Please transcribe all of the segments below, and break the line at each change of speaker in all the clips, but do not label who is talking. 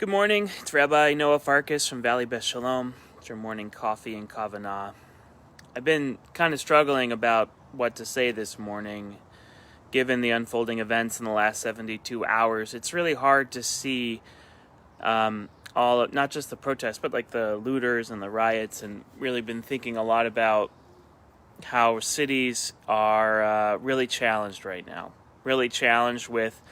Good morning, it's Rabbi Noah Farkas from Valley Beth Shalom. It's your morning coffee in Kavanah. I've been kind of struggling about what to say this morning, given the unfolding events in the last 72 hours. It's really hard to see not just the protests, but like the looters and the riots, and really been thinking a lot about how cities are really challenged right now. Really challenged with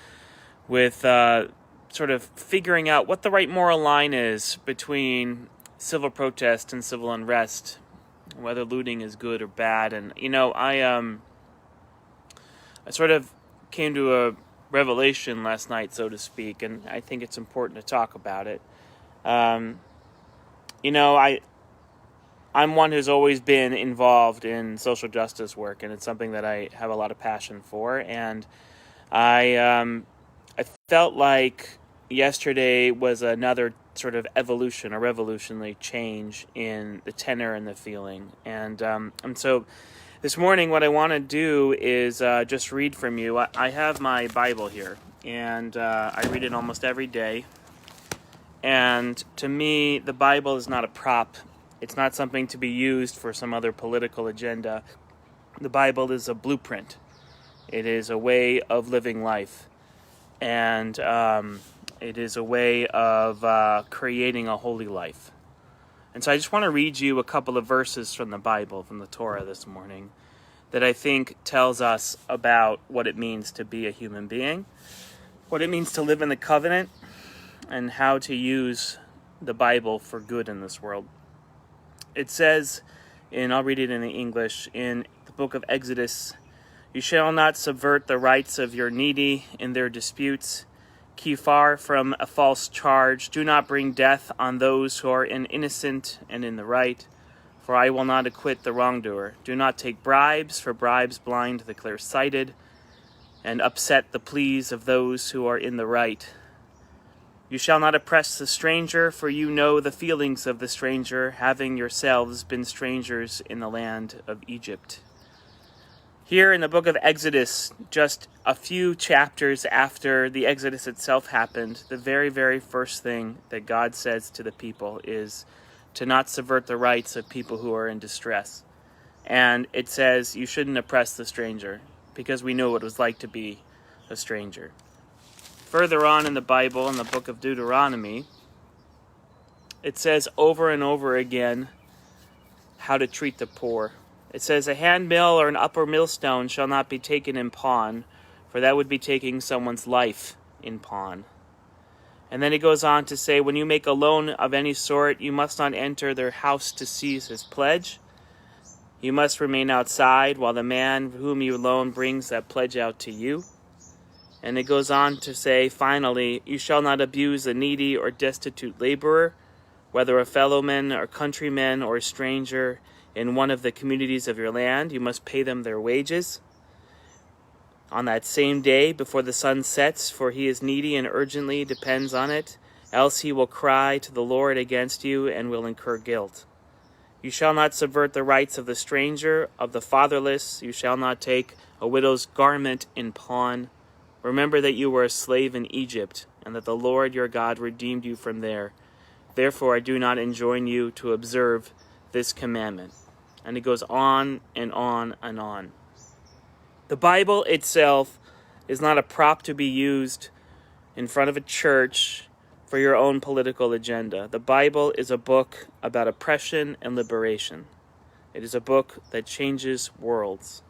sort of figuring out what the right moral line is between civil protest and civil unrest, whether looting is good or bad. And I sort of came to a revelation last night, so to speak, and I think it's important to talk about it. I'm one who's always been involved in social justice work, and it's something that I have a lot of passion for. And I felt like yesterday was another sort of evolution, a revolutionary change in the tenor and the feeling. And so this morning what I want to do is just read from you. I have my Bible here, and I read it almost every day. And to me, the Bible is not a prop. It's not something to be used for some other political agenda. The Bible is a blueprint. It is a way of living life. And it is a way of creating a holy life. And so I just want to read you a couple of verses from the Bible, from the Torah this morning, that I think tells us about what it means to be a human being, what it means to live in the covenant, and how to use the Bible for good in this world. It says, and I'll read it in the English, in the book of Exodus, "You shall not subvert the rights of your needy in their disputes. Keep far from a false charge. Do not bring death on those who are innocent and in the right, for I will not acquit the wrongdoer. Do not take bribes, for bribes blind the clear-sighted and upset the pleas of those who are in the right. You shall not oppress the stranger, for you know the feelings of the stranger, having yourselves been strangers in the land of Egypt." Here in the book of Exodus, just a few chapters after the Exodus itself happened, the very, very first thing that God says to the people is to not subvert the rights of people who are in distress. And it says you shouldn't oppress the stranger, because we know what it was like to be a stranger. Further on in the Bible, in the book of Deuteronomy, it says over and over again how to treat the poor. It says, "A hand mill or an upper millstone shall not be taken in pawn, for that would be taking someone's life in pawn." And then it goes on to say, "When you make a loan of any sort, you must not enter their house to seize his pledge. You must remain outside while the man whom you loan brings that pledge out to you." And it goes on to say, finally, "You shall not abuse a needy or destitute laborer, whether a fellowman or countryman or a stranger in one of the communities of your land. You must pay them their wages on that same day before the sun sets, for he is needy and urgently depends on it, else he will cry to the Lord against you and will incur guilt. You shall not subvert the rights of the stranger, of the fatherless. You shall not take a widow's garment in pawn. Remember that you were a slave in Egypt, and that the Lord your God redeemed you from there. Therefore I do not enjoin you to observe this commandment." And it goes on and on and on. The Bible itself is not a prop to be used in front of a church for your own political agenda. The Bible is a book about oppression and liberation. It is a book that changes worlds,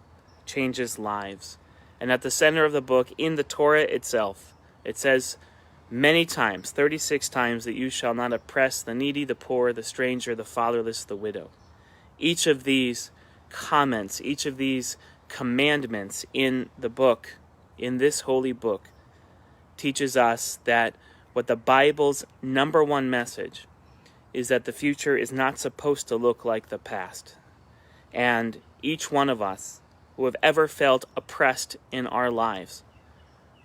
changes lives. And at the center of the book, in the Torah itself, it says many times, 36 times, that you shall not oppress the needy, the poor, the stranger, the fatherless, the widow. Each of these comments, each of these commandments in the book, in this holy book, teaches us that what the Bible's number one message is that the future is not supposed to look like the past. And each one of us who have ever felt oppressed in our lives,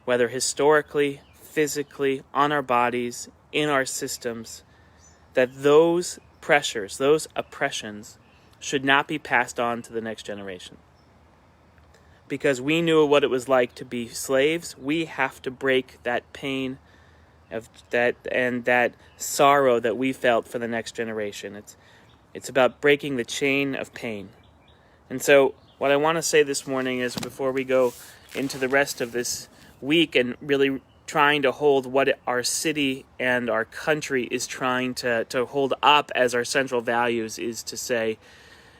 whether historically, physically, on our bodies, in our systems, that those pressures, those oppressions, should not be passed on to the next generation. Because we knew what it was like to be slaves, we have to break that pain of that, and that sorrow that we felt for the next generation. It's about breaking the chain of pain. And so what I want to say this morning is, before we go into the rest of this week and really trying to hold what our city and our country is trying to hold up as our central values, is to say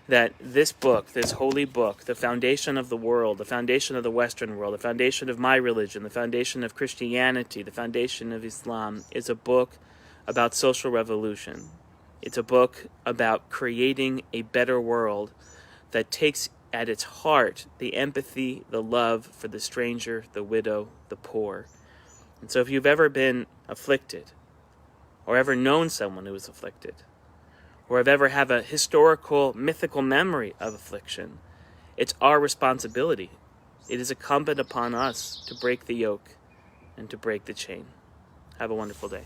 that this book, this holy book, the foundation of the world, the foundation of the Western world, the foundation of my religion, the foundation of Christianity, the foundation of Islam, is a book about social revolution. It's a book about creating a better world that takes at its heart the empathy, the love for the stranger, the widow, the poor. And so if you've ever been afflicted, or ever known someone who was afflicted, or have ever have a historical, mythical memory of affliction, it's our responsibility. It is incumbent upon us to break the yoke and to break the chain. Have a wonderful day.